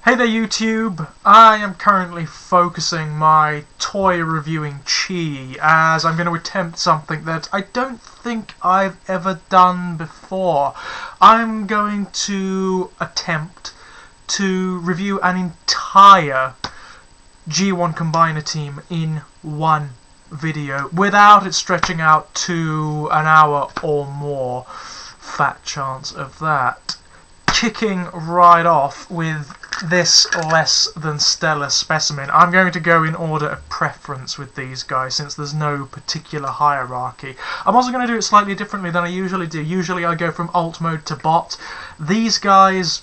Hey there YouTube, I am currently focusing my toy reviewing chi as I'm going to attempt something that I don't think I've ever done before. I'm going to attempt to review an entire G1 Combiner team in one video without it stretching out to an hour or more. Fat chance of that. Kicking right off with this less than stellar specimen. I'm going to go in order of preference with these guys since there's no particular hierarchy. I'm also going to do it slightly differently than I usually do. Usually I go from alt mode to bot. These guys,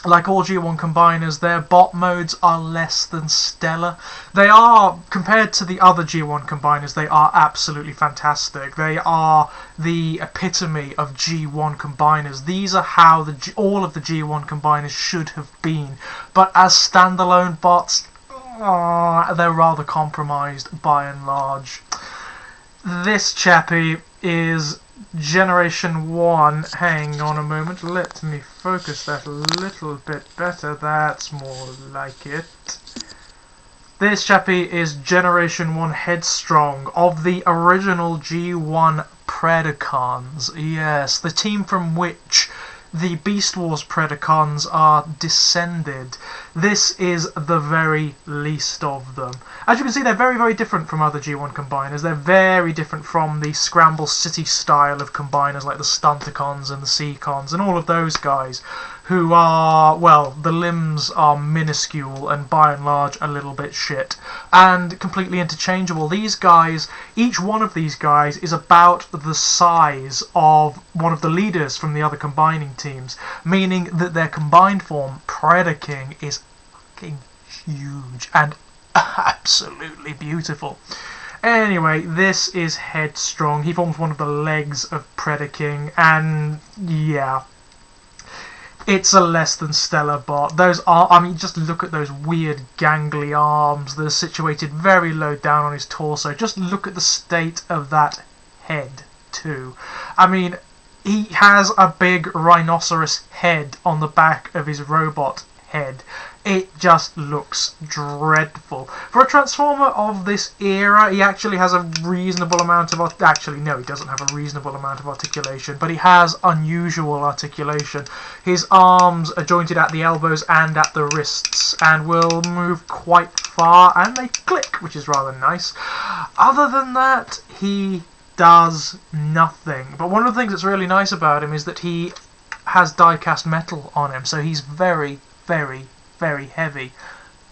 like all G1 combiners, their bot modes are less than stellar. They are, compared to the other G1 combiners, they are absolutely fantastic. They are the epitome of G1 combiners. These are how all of the G1 combiners should have been. But as standalone bots, they're rather compromised by and large. This chappy is Generation 1, hang on a moment, let me focus that a little bit better, that's more like it. This chappy is Generation 1 Headstrong of the original G1 Predacons. Yes, the team from which the Beast Wars Predacons are descended. This is the very least of them. As you can see, they're very, very different from other G1 combiners. They're very different from the Scramble City style of combiners like the Stunticons and the Seacons and all of those guys who are, well, the limbs are minuscule and by and large a little bit shit and completely interchangeable. These guys, each one of these guys is about the size of one of the leaders from the other combining teams, meaning that their combined form, Predaking, is fucking huge and absolutely beautiful. Anyway, this is Headstrong. He forms one of the legs of Predaking, and yeah, it's a less than stellar bot. Those are, I mean, just look at those weird gangly arms that are situated very low down on his torso. Just look at the state of that head too. I mean, he has a big rhinoceros head on the back of his robot head. It just looks dreadful. For a Transformer of this era, he actually has a reasonable amount of... Actually, no, he doesn't have a reasonable amount of articulation, but he has unusual articulation. His arms are jointed at the elbows and at the wrists, and will move quite far, and they click, which is rather nice. Other than that, he does nothing. But one of the things that's really nice about him is that he has die-cast metal on him, so he's very, very, very heavy.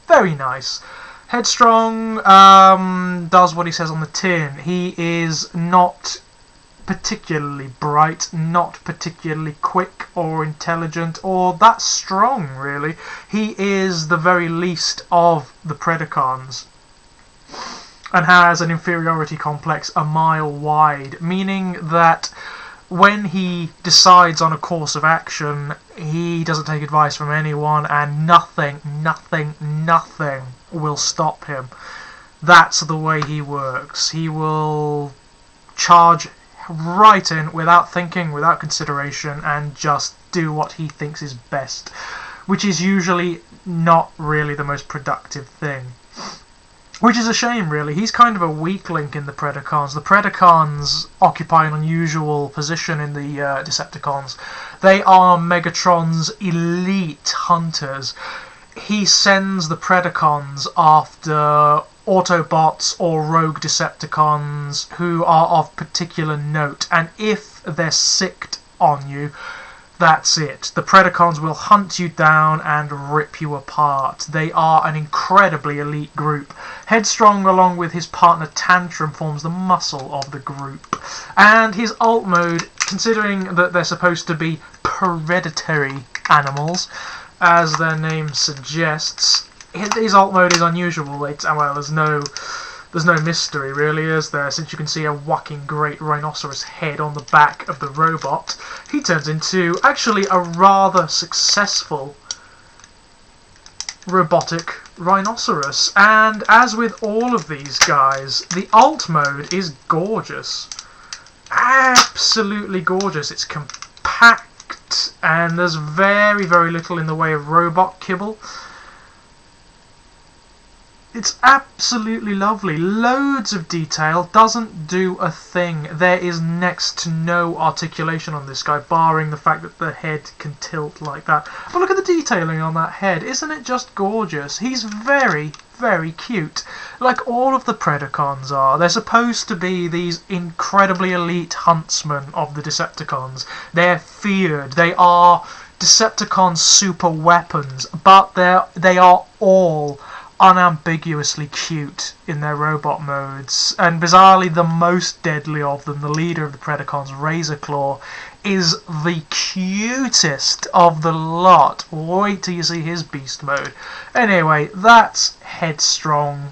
Very nice. Headstrong does what he says on the tin. He is not particularly bright, not particularly quick or intelligent or that strong, really. He is the very least of the Predacons and has an inferiority complex a mile wide, meaning that when he decides on a course of action, he doesn't take advice from anyone, and nothing will stop him. That's the way he works. He will charge right in without thinking, without consideration, and just do what he thinks is best, which is usually not really the most productive thing. Which is a shame, really. He's kind of a weak link in the Predacons. The Predacons occupy an unusual position in the Decepticons. They are Megatron's elite hunters. He sends the Predacons after Autobots or rogue Decepticons who are of particular note. And if they're sicked on you, that's it. The Predacons will hunt you down and rip you apart. They are an incredibly elite group. Headstrong, along with his partner Tantrum, forms the muscle of the group. And his alt mode, considering that they're supposed to be predatory animals, as their name suggests, his alt mode is unusual. Well, there's no mystery, really, is there? Since you can see a whacking great rhinoceros head on the back of the robot, he turns into actually a rather successful robotic rhinoceros. And as with all of these guys, the alt mode is gorgeous. Absolutely gorgeous. It's compact, and there's very, very little in the way of robot kibble. It's absolutely lovely. Loads of detail, doesn't do a thing. There is next to no articulation on this guy, barring the fact that the head can tilt like that. But look at the detailing on that head. Isn't it just gorgeous? He's very, very cute. Like all of the Predacons are. They're supposed to be these incredibly elite huntsmen of the Decepticons. They're feared. They are Decepticon super weapons, but they are all unambiguously cute in their robot modes, and bizarrely the most deadly of them, the leader of the Predacons, Razorclaw, is the cutest of the lot. Wait till you see his beast mode. Anyway, that's Headstrong.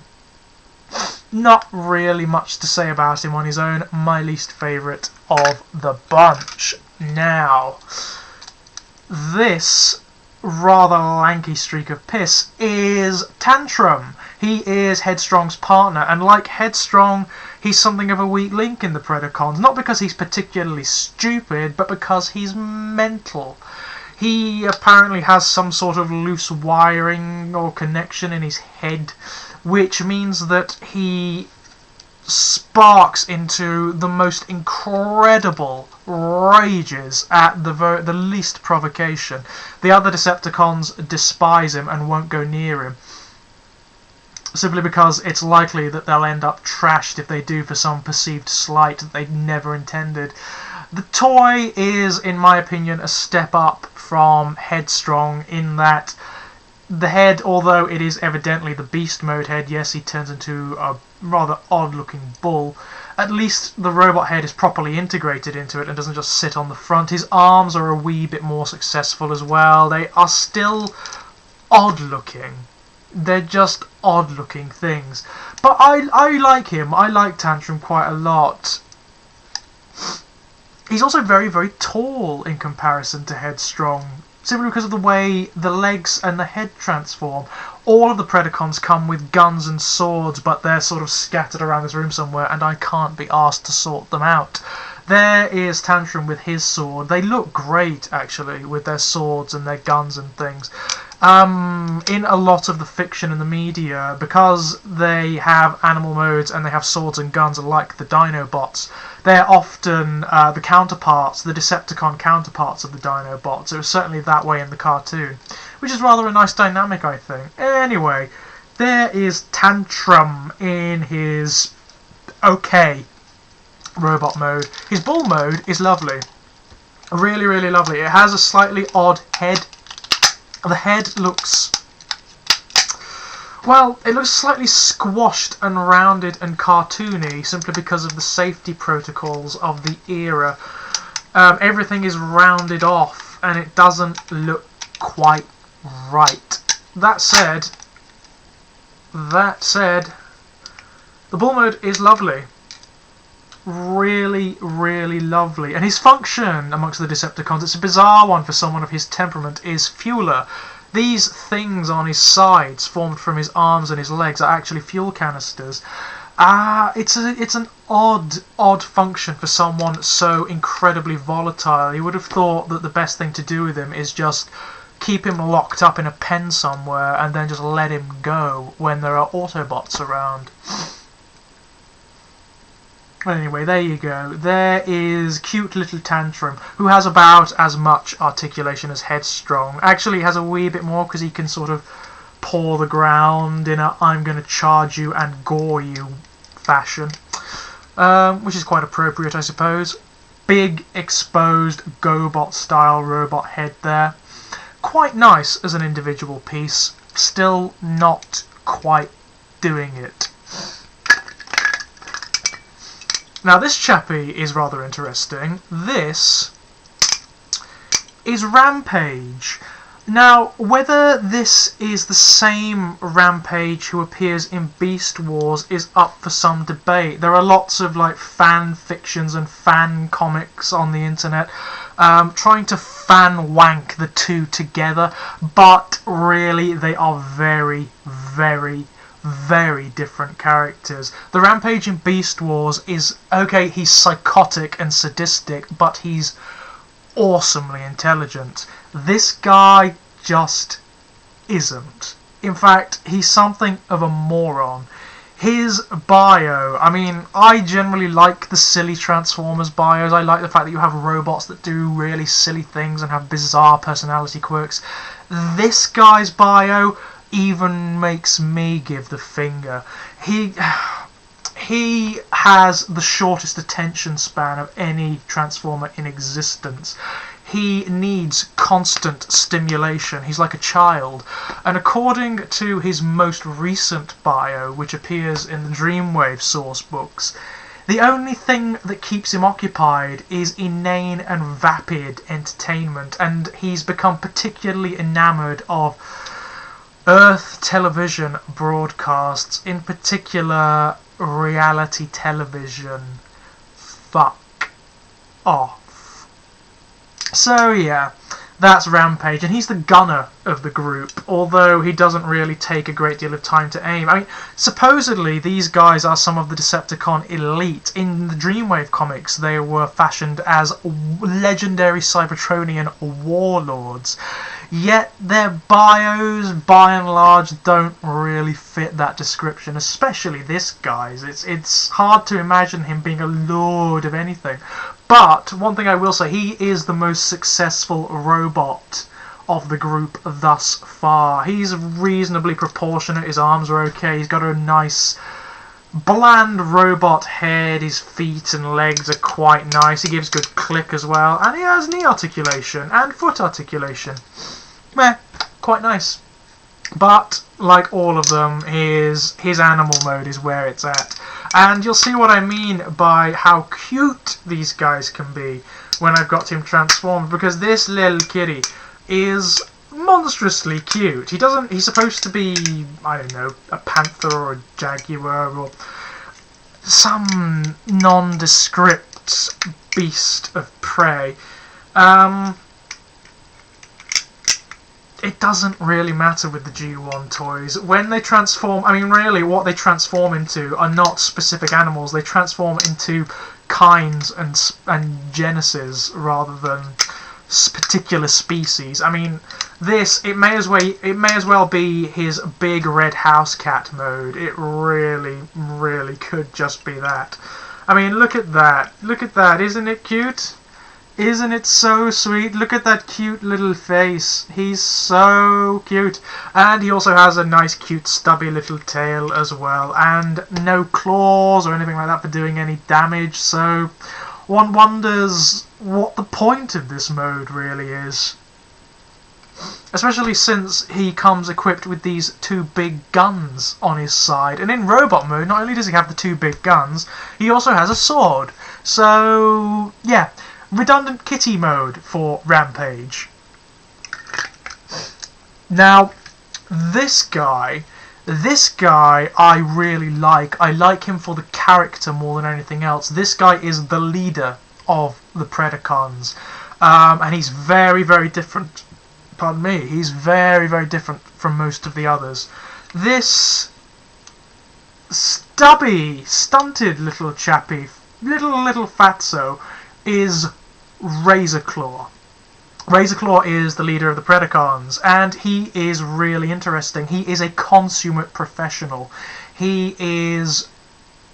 Not really much to say about him on his own. My least favourite of the bunch. Now, this rather lanky streak of piss is Tantrum. He is Headstrong's partner, and like Headstrong, he's something of a weak link in the Predacons, not because he's particularly stupid, but because he's mental. He apparently has some sort of loose wiring or connection in his head, which means that he sparks into the most incredible rages at the least provocation. The other Decepticons despise him and won't go near him, simply because it's likely that they'll end up trashed if they do for some perceived slight that they never intended. The toy is, in my opinion, a step up from Headstrong in that the head, although it is evidently the beast mode head, yes, he turns into a rather odd-looking bull, at least the robot head is properly integrated into it and doesn't just sit on the front. His arms are a wee bit more successful as well. They are still odd-looking. They're just odd-looking things. But I like him. I like Tantrum quite a lot. He's also very, very tall in comparison to Headstrong, simply because of the way the legs and the head transform. All of the Predacons come with guns and swords, but they're sort of scattered around this room somewhere, and I can't be asked to sort them out. There is Tantrum with his sword. They look great, actually, with their swords and their guns and things. In a lot of the fiction and the media, because they have animal modes and they have swords and guns like the Dinobots, they're often the counterparts, the Decepticon counterparts of the Dinobots. It was certainly that way in the cartoon, which is rather a nice dynamic, I think. Anyway, there is Tantrum in his okay robot mode. His bull mode is lovely. Really, really lovely. It has a slightly odd head. The head looks, well, it looks slightly squashed and rounded and cartoony simply because of the safety protocols of the era. Everything is rounded off and it doesn't look quite right. That said, the bull mode is lovely. Really, really lovely. And his function amongst the Decepticons, it's a bizarre one for someone of his temperament, is fueler. These things on his sides, formed from his arms and his legs, are actually fuel canisters. It's an odd function for someone so incredibly volatile. You would have thought that the best thing to do with him is just keep him locked up in a pen somewhere and then just let him go when there are Autobots around. Anyway, there you go. There is cute little Tantrum, who has about as much articulation as Headstrong. Actually has a wee bit more because he can sort of paw the ground in a I'm going to charge you and gore you fashion. Which is quite appropriate, I suppose. Big, exposed, GoBot-style robot head there. Quite nice as an individual piece. Still not quite doing it. Now this chappie is rather interesting. This is Rampage. Now, whether this is the same Rampage who appears in Beast Wars is up for some debate. There are lots of like fan fictions and fan comics on the internet trying to fan wank the two together, but really they are very, very, very different characters. The Rampage in Beast Wars is, okay, he's psychotic and sadistic, but he's awesomely intelligent. This guy just isn't. In fact, he's something of a moron. His bio, I mean, I generally like the silly Transformers bios. I like the fact that you have robots that do really silly things and have bizarre personality quirks. This guy's bio even makes me give the finger. He has the shortest attention span of any Transformer in existence. He needs constant stimulation. He's like a child. And according to his most recent bio, which appears in the Dreamwave source books, the only thing that keeps him occupied is inane and vapid entertainment, and he's become particularly enamoured of Earth television broadcasts, in particular reality television. Fuck off. So yeah, that's Rampage, and he's the gunner of the group, although he doesn't really take a great deal of time to aim. I mean, supposedly these guys are some of the Decepticon elite. In the Dreamwave comics, they were fashioned as legendary Cybertronian warlords, yet their bios, by and large, don't really fit that description, especially this guy's. It's hard to imagine him being a lord of anything. But one thing I will say, he is the most successful robot of the group thus far. He's reasonably proportionate, his arms are okay, he's got a nice bland robot head, his feet and legs are quite nice, he gives good click as well, and he has knee articulation and foot articulation. Meh, quite nice. But, like all of them, his animal mode is where it's at. And you'll see what I mean by how cute these guys can be when I've got him transformed, because this little kitty is monstrously cute. He's supposed to be, I don't know, a panther or a jaguar or some nondescript beast of prey. It doesn't really matter with the G1 toys. When they transform, I mean really what they transform into are not specific animals, they transform into kinds and genuses rather than particular species. I mean, this, it may as well be his big red house cat mode. It really could just be that. I mean, look at that, isn't it cute? Isn't it so sweet? Look at that cute little face. He's so cute. And he also has a nice cute stubby little tail as well. And no claws or anything like that for doing any damage. So one wonders what the point of this mode really is. Especially since he comes equipped with these two big guns on his side. And in robot mode, not only does he have the two big guns, he also has a sword. So, yeah. Redundant kitty mode for Rampage. Now, this guy I really like. I like him for the character more than anything else. This guy is the leader of the Predacons. And he's very different. Pardon me. He's very different from most of the others. This stubby, stunted little chappy, little fatso, is Razorclaw. Razorclaw is the leader of the Predacons, and he is really interesting. He is a consummate professional. He is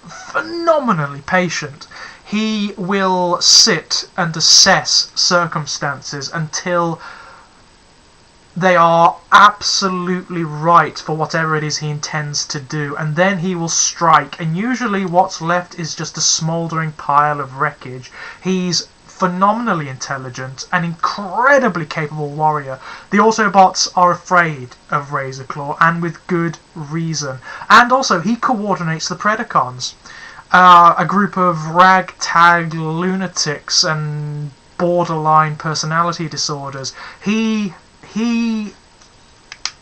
phenomenally patient. He will sit and assess circumstances until they are absolutely right for whatever it is he intends to do, and then he will strike, and usually what's left is just a smouldering pile of wreckage. He's phenomenally intelligent, an incredibly capable warrior. The Autobots are afraid of Razorclaw, and with good reason. And also, he coordinates the Predacons, a group of ragtag lunatics and borderline personality disorders. He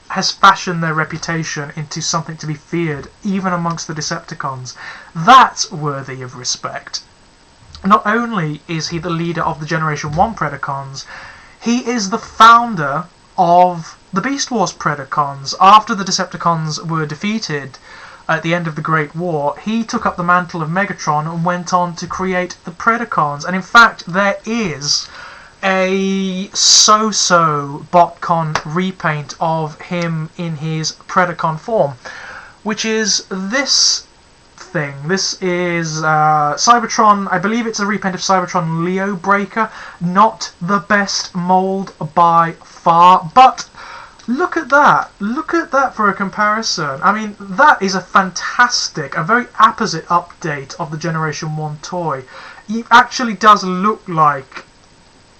has fashioned their reputation into something to be feared, even amongst the Decepticons. That's worthy of respect. Not only is he the leader of the Generation 1 Predacons, he is the founder of the Beast Wars Predacons. After the Decepticons were defeated at the end of the Great War, he took up the mantle of Megatron and went on to create the Predacons. And in fact, there is a so-so botcon repaint of him in his Predacon form, which is this thing. This is Cybertron. I believe it's a repaint of Cybertron Leo Breaker. Not the best mold by far, but look at that. Look at that for a comparison. I mean, that is a fantastic, a very apposite update of the Generation 1 toy. It actually does look like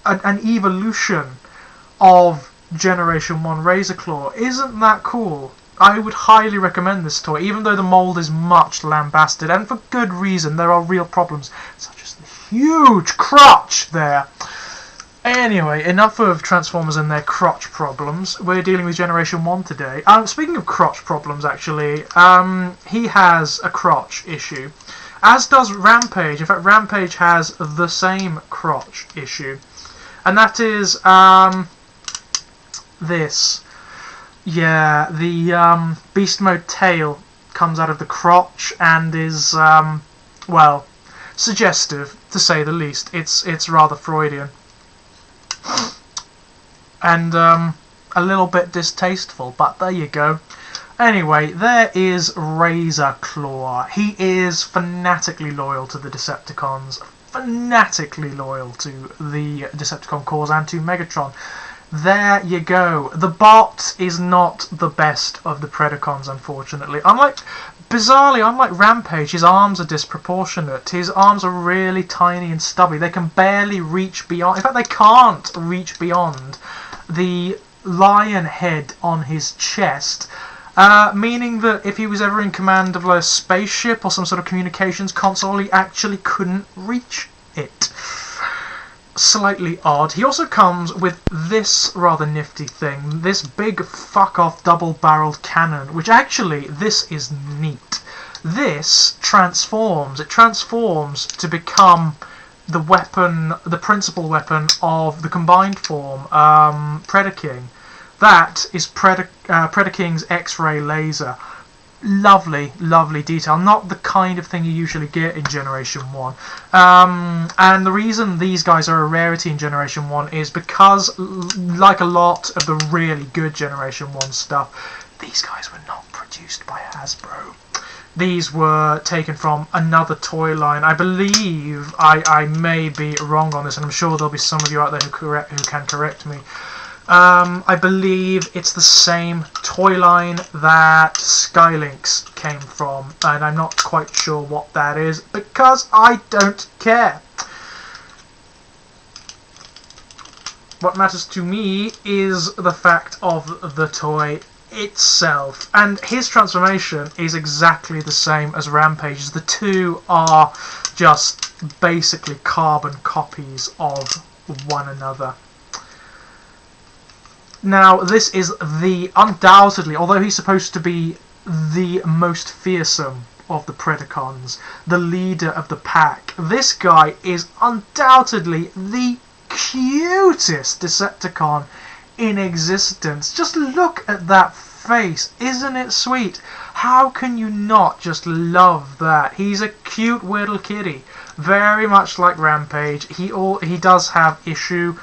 an evolution of Generation 1 Razorclaw. Isn't that cool? I would highly recommend this toy, even though the mold is much lambasted, and for good reason. There are real problems, such as the huge crotch there. Anyway, enough of Transformers and their crotch problems. We're dealing with Generation 1 today. Speaking of crotch problems, actually, he has a crotch issue, as does Rampage. In fact, Rampage has the same crotch issue, and that is this. Yeah, the Beast Mode tail comes out of the crotch and is, well, suggestive, to say the least. It's rather Freudian. And a little bit distasteful, but there you go. Anyway, there is Razorclaw. He is fanatically loyal to the Decepticons, fanatically loyal to the Decepticon cause and to Megatron. There you go. The bot is not the best of the Predacons, unfortunately. Bizarrely, unlike Rampage, his arms are disproportionate. His arms are really tiny and stubby. They can barely reach beyond... In fact, they can't reach beyond the lion head on his chest. Meaning that if he was ever in command of a spaceship or some sort of communications console, he actually couldn't reach it. Slightly odd. He also comes with this rather nifty thing, this big fuck-off double-barreled cannon, which actually, this is neat. This transforms. It transforms to become the weapon, the principal weapon of the combined form, Predaking. That is Predaking's X-ray laser. Lovely, lovely detail. Not the kind of thing you usually get in Generation 1. And the reason these guys are a rarity in Generation 1 is because, like a lot of the really good Generation 1 stuff, these guys were not produced by Hasbro. These were taken from another toy line. I believe, I may be wrong on this, and I'm sure there'll be some of you out there who can correct me. I believe it's the same toy line that Skylynx came from, and I'm not quite sure what that is, because I don't care. What matters to me is the fact of the toy itself, and his transformation is exactly the same as Rampage's. The two are just basically carbon copies of one another. Now, this is undoubtedly, although he's supposed to be the most fearsome of the Predacons, the leader of the pack, this guy is undoubtedly the cutest Decepticon in existence. Just look at that face. Isn't it sweet? How can you not just love that? He's a cute little kitty, very much like Rampage. He does have issue.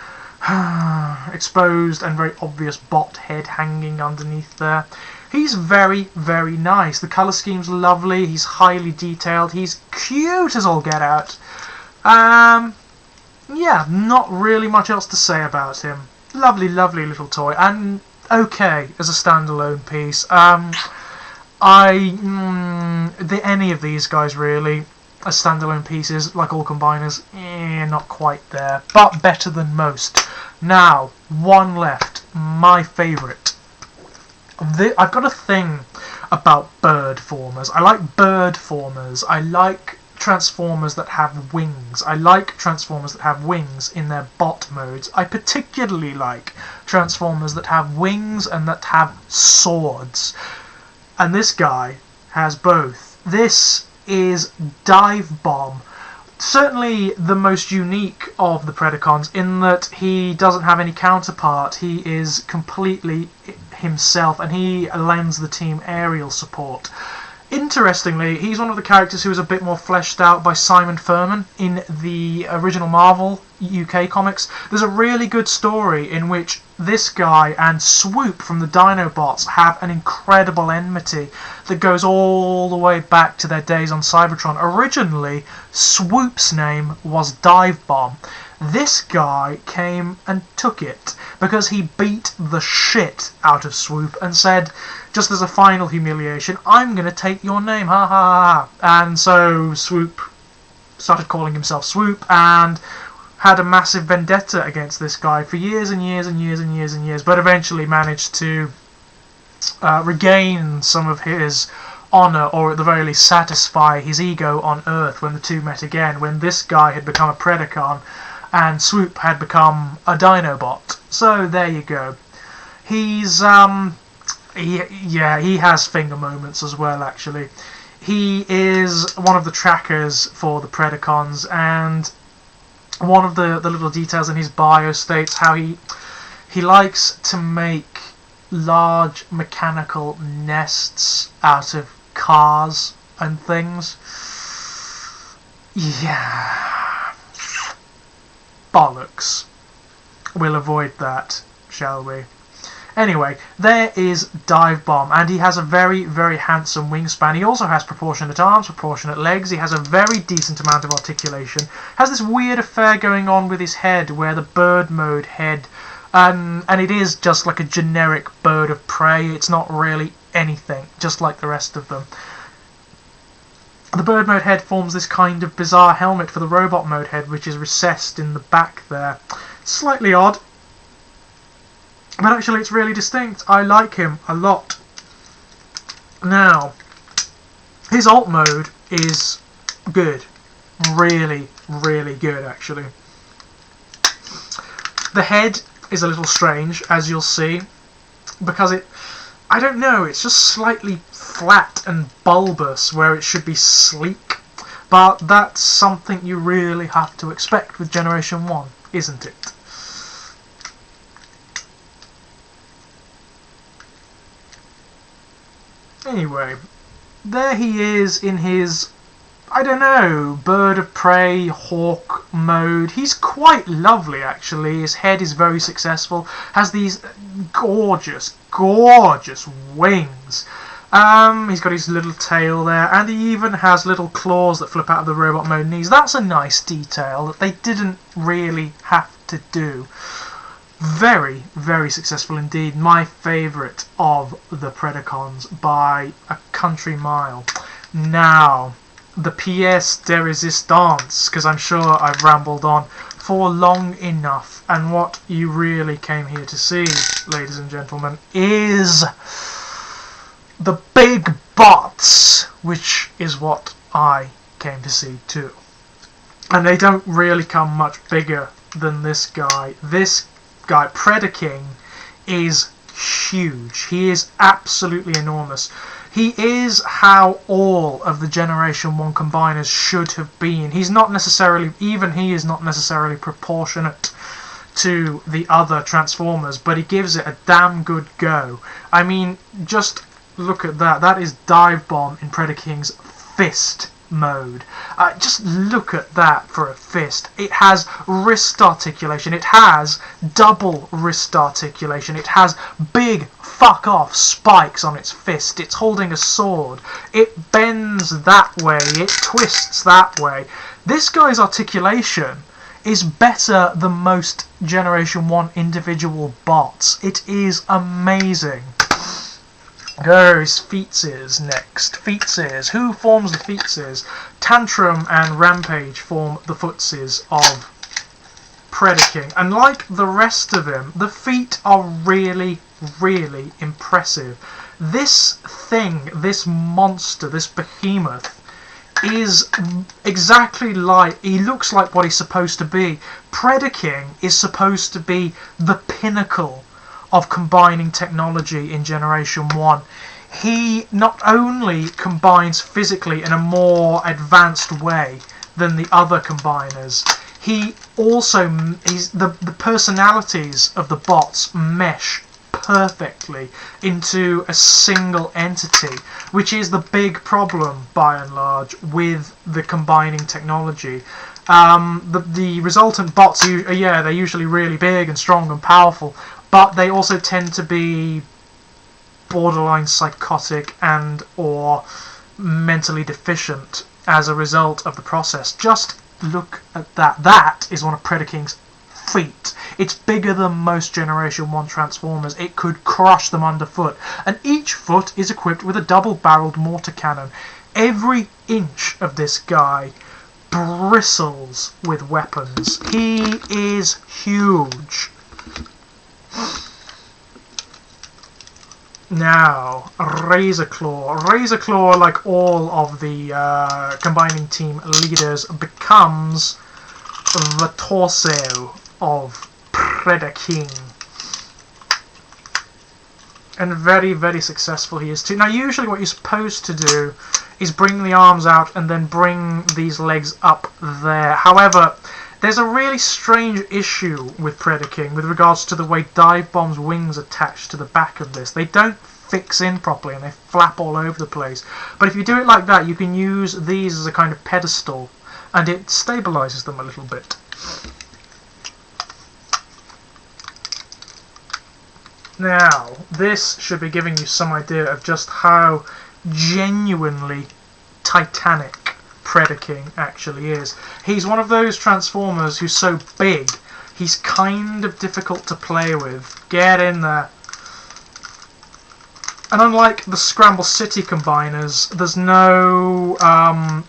Exposed and very obvious bot head hanging underneath there. He's very, very nice. The colour scheme's lovely. He's highly detailed. He's cute as all get out. Yeah, not really much else to say about him. Lovely, lovely little toy, and okay as a standalone piece. Any of these guys really, as standalone pieces, like all combiners, not quite there, but better than most. Now, one left, my favourite. I've got a thing about bird formers. I like bird formers. I like Transformers that have wings. I like Transformers that have wings in their bot modes. I particularly like Transformers that have wings and that have swords. And this guy has both. This is Divebomb. Certainly the most unique of the Predacons, in that he doesn't have any counterpart. He is completely himself, and he lends the team aerial support. Interestingly, he's one of the characters who is a bit more fleshed out by Simon Furman in the original Marvel UK comics. There's a really good story in which this guy and Swoop from the Dinobots have an incredible enmity that goes all the way back to their days on Cybertron. Originally, Swoop's name was Divebomb. This guy came and took it because he beat the shit out of Swoop and said, just as a final humiliation, I'm going to take your name, ha ha ha. And so Swoop started calling himself Swoop and had a massive vendetta against this guy for years and years and years and years and years, but eventually managed to regain some of his honour, or at the very least satisfy his ego on Earth when the two met again, when this guy had become a Predacon and Swoop had become a Dinobot. So there you go. He's he has finger moments as well, actually. He is one of the trackers for the Predacons, and one of the little details in his bio states how he likes to make large mechanical nests out of cars and things. Yeah. Bollocks. We'll avoid that, shall we? Anyway, there is Divebomb, and he has a very, very handsome wingspan. He also has proportionate arms, proportionate legs. He has a very decent amount of articulation. Has this weird affair going on with his head, where the bird mode head, and it is just like a generic bird of prey. It's not really anything, just like the rest of them. The bird mode head forms this kind of bizarre helmet for the robot mode head, which is recessed in the back there. Slightly odd, but actually it's really distinct. I like him a lot. Now, his alt mode is good. Really, really good, actually. The head is a little strange, as you'll see, because I don't know, it's just slightly flat and bulbous where it should be sleek. But that's something you really have to expect with Generation 1, isn't it? Anyway, there he is in his, I don't know, bird of prey, hawk mode. He's quite lovely, actually. His head is very successful. Has these gorgeous, gorgeous wings. He's got his little tail there, and he even has little claws that flip out of the robot mode knees. That's a nice detail that they didn't really have to do. Very, very successful indeed. My favourite of the Predacons by a country mile. Now, the pièce de résistance, because I'm sure I've rambled on for long enough, and what you really came here to see, ladies and gentlemen, is the big bots, which is what I came to see too. And they don't really come much bigger than this guy. This guy, Predaking, is huge. He is absolutely enormous. He is how all of the Generation 1 combiners should have been. He's not necessarily, even he is not necessarily proportionate to the other Transformers, but he gives it a damn good go. I mean, just look at that. That is Divebomb in Predaking's fist mode. Just look at that for a fist. It has wrist articulation. It has double wrist articulation. It has big fuck off spikes on its fist. It's holding a sword. It bends that way. It twists that way. This guy's articulation is better than most Generation 1 individual bots. It is amazing. There's Feetses next. Feetses. Who forms the Feetses? Tantrum and Rampage form the footses of Predaking. And like the rest of him, the feet are really, really impressive. This thing, this monster, this behemoth, is exactly like, he looks like what he's supposed to be. Predaking is supposed to be the pinnacle of combining technology in Generation 1. He not only combines physically in a more advanced way than the other combiners, he also, the personalities of the bots mesh perfectly into a single entity, which is the big problem by and large with the combining technology. The resultant bots, yeah, they're usually really big and strong and powerful, but they also tend to be borderline psychotic and or mentally deficient as a result of the process. Just look at that. That is one of Predaking's feet. It's bigger than most Generation 1 Transformers. It could crush them underfoot. And each foot is equipped with a double-barreled mortar cannon. Every inch of this guy bristles with weapons. He is huge. Now, Razor Claw, like all of the combining team leaders, becomes the torso of Predaking. And very, very successful he is too. Now, usually what you're supposed to do is bring the arms out and then bring these legs up there. However, there's a really strange issue with Predaking with regards to the way Divebomb's wings attach to the back of this. They don't fix in properly and they flap all over the place. But if you do it like that, you can use these as a kind of pedestal and it stabilizes them a little bit. Now, this should be giving you some idea of just how genuinely titanic Predaking actually is. He's one of those Transformers who's so big, he's kind of difficult to play with. Get in there. And unlike the Scramble City combiners, there's no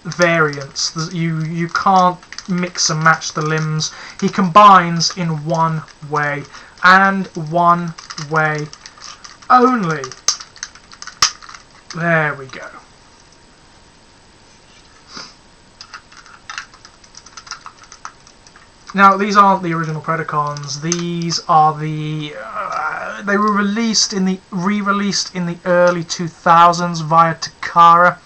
variance. You can't mix and match the limbs. He combines in one way, and one way only. There we go. Now, these aren't the original Predacons. These are the they were re-released in the early 2000s via Takara,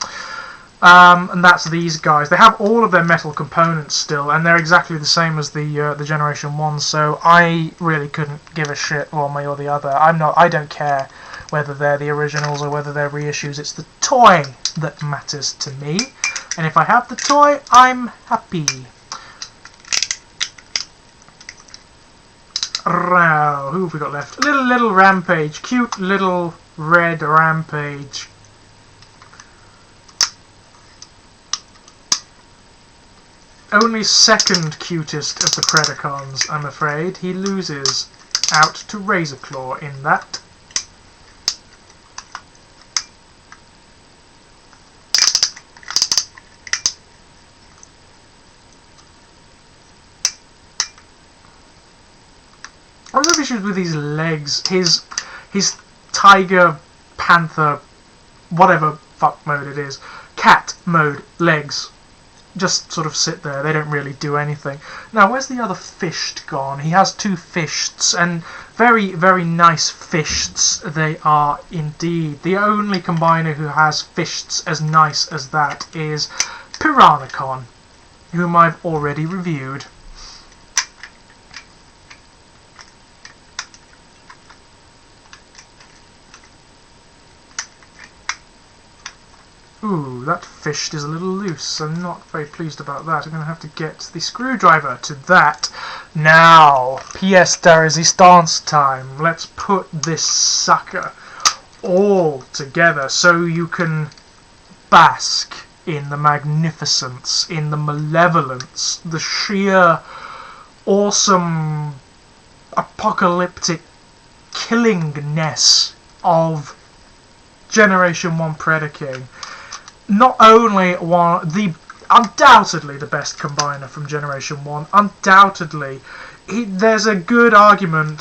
and that's these guys. They have all of their metal components still, and they're exactly the same as the Generation 1. So I really couldn't give a shit one way or the other. I don't care whether they're the originals or whether they're reissues. It's the toy that matters to me, and if I have the toy, I'm happy. Now, who have we got left? Little Rampage. Cute little red Rampage. Only second cutest of the Predacons, I'm afraid. He loses out to Razor Claw in that. I have issues with his legs, his tiger, panther, whatever fuck mode it is, cat mode legs just sort of sit there. They don't really do anything. Now, where's the other fist gone? He has two fists, and very, very nice fists they are indeed. The only combiner who has fists as nice as that is Predacon, whom I've already reviewed. Ooh, that fist is a little loose. I'm not very pleased about that. I'm going to have to get the screwdriver to that. Now, pièce de résistance time. Let's put this sucker all together so you can bask in the magnificence, in the malevolence, the sheer awesome apocalyptic killingness of Generation 1 Predaking. Not only undoubtedly the best combiner from Generation 1, undoubtedly. There's a good argument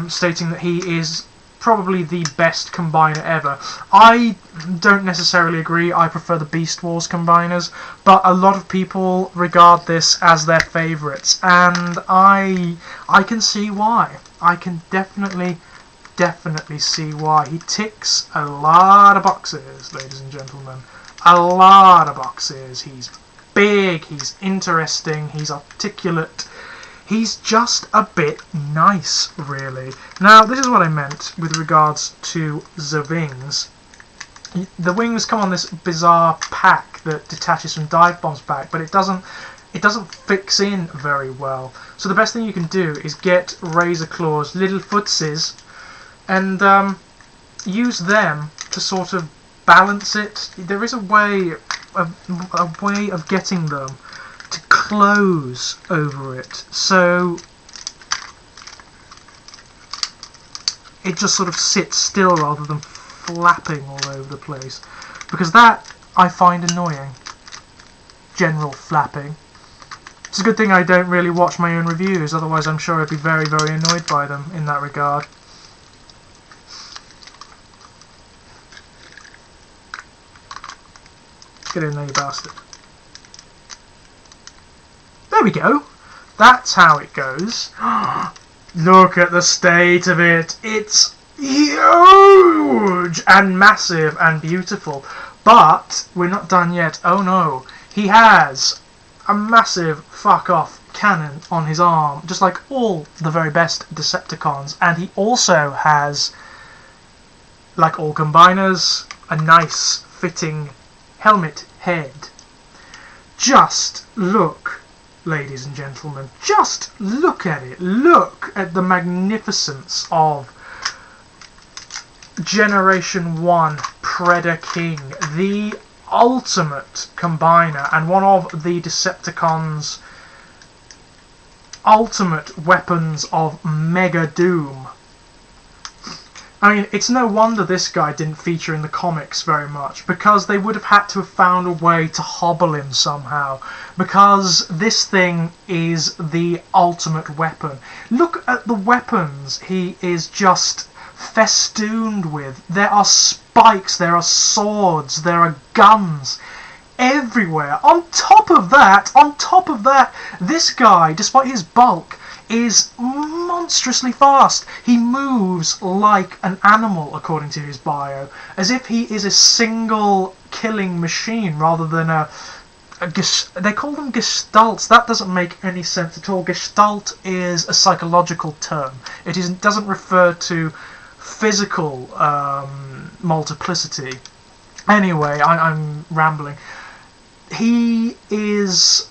stating that he is probably the best combiner ever. I don't necessarily agree. I prefer the Beast Wars combiners, but a lot of people regard this as their favourites, and I can see why. I can definitely see why. He ticks a lot of boxes, ladies and gentlemen. A lot of boxes. He's big, he's interesting, he's articulate. He's just a bit nice, really. Now, this is what I meant with regards to the wings. The wings come on this bizarre pack that detaches from Divebomb's back, but it doesn't it doesn't fix in very well. So the best thing you can do is get Razor Claw's little footses and use them to sort of balance it. There is a way of getting them to close over it, so it just sort of sits still rather than flapping all over the place, because that I find annoying. General flapping. It's a good thing I don't really watch my own reviews, otherwise I'm sure I'd be very, very annoyed by them in that regard. Get in there, you bastard. There we go. That's how it goes. Look at the state of it. It's huge and massive and beautiful. But we're not done yet. Oh no. He has a massive fuck-off cannon on his arm, just like all the very best Decepticons. And he also has, like all combiners, a nice fitting helmet head. Just look, ladies and gentlemen, just look at it. Look at the magnificence of Generation 1 Predaking, the ultimate combiner and one of the Decepticons' ultimate weapons of mega doom. I mean, it's no wonder this guy didn't feature in the comics very much, because they would have had to have found a way to hobble him somehow, because this thing is the ultimate weapon. Look at the weapons he is just festooned with. There are spikes, there are swords, there are guns everywhere. On top of that, this guy, despite his bulk, is monstrously fast. He moves like an animal, according to his bio, as if he is a single killing machine rather than they call them gestalts. That doesn't make any sense at all. Gestalt is a psychological term. It doesn't refer to physical multiplicity. Anyway, I'm rambling. He is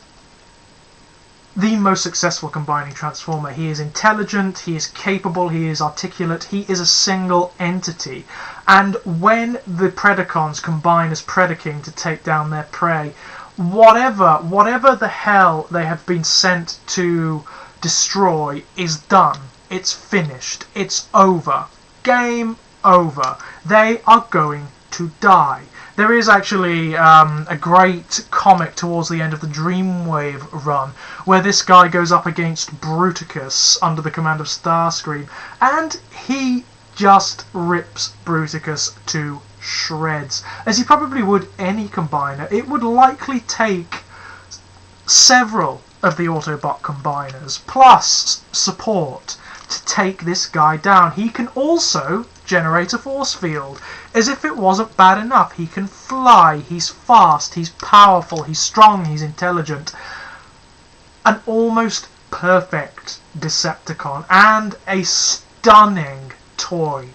the most successful combining transformer. He is intelligent, he is capable, he is articulate, he is a single entity. And when the Predacons combine as Predaking to take down their prey, whatever the hell they have been sent to destroy is done. It's finished. It's over. Game over. They are going to die. There is actually a great comic towards the end of the Dreamwave run where this guy goes up against Bruticus under the command of Starscream, and he just rips Bruticus to shreds, as he probably would any combiner. It would likely take several of the Autobot combiners, plus support, to take this guy down. He can also generate a force field. As if it wasn't bad enough, he can fly, he's fast, he's powerful, he's strong, he's intelligent. An almost perfect Decepticon, and a stunning toy.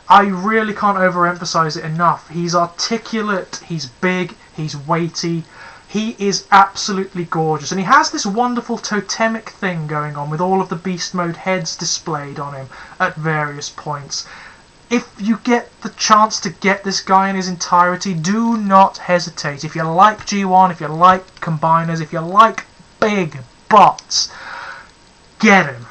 I really can't overemphasize it enough. He's articulate, he's big, he's weighty, he is absolutely gorgeous, and he has this wonderful totemic thing going on with all of the beast mode heads displayed on him at various points. If you get the chance to get this guy in his entirety, do not hesitate. If you like G1, if you like combiners, if you like big bots, get him.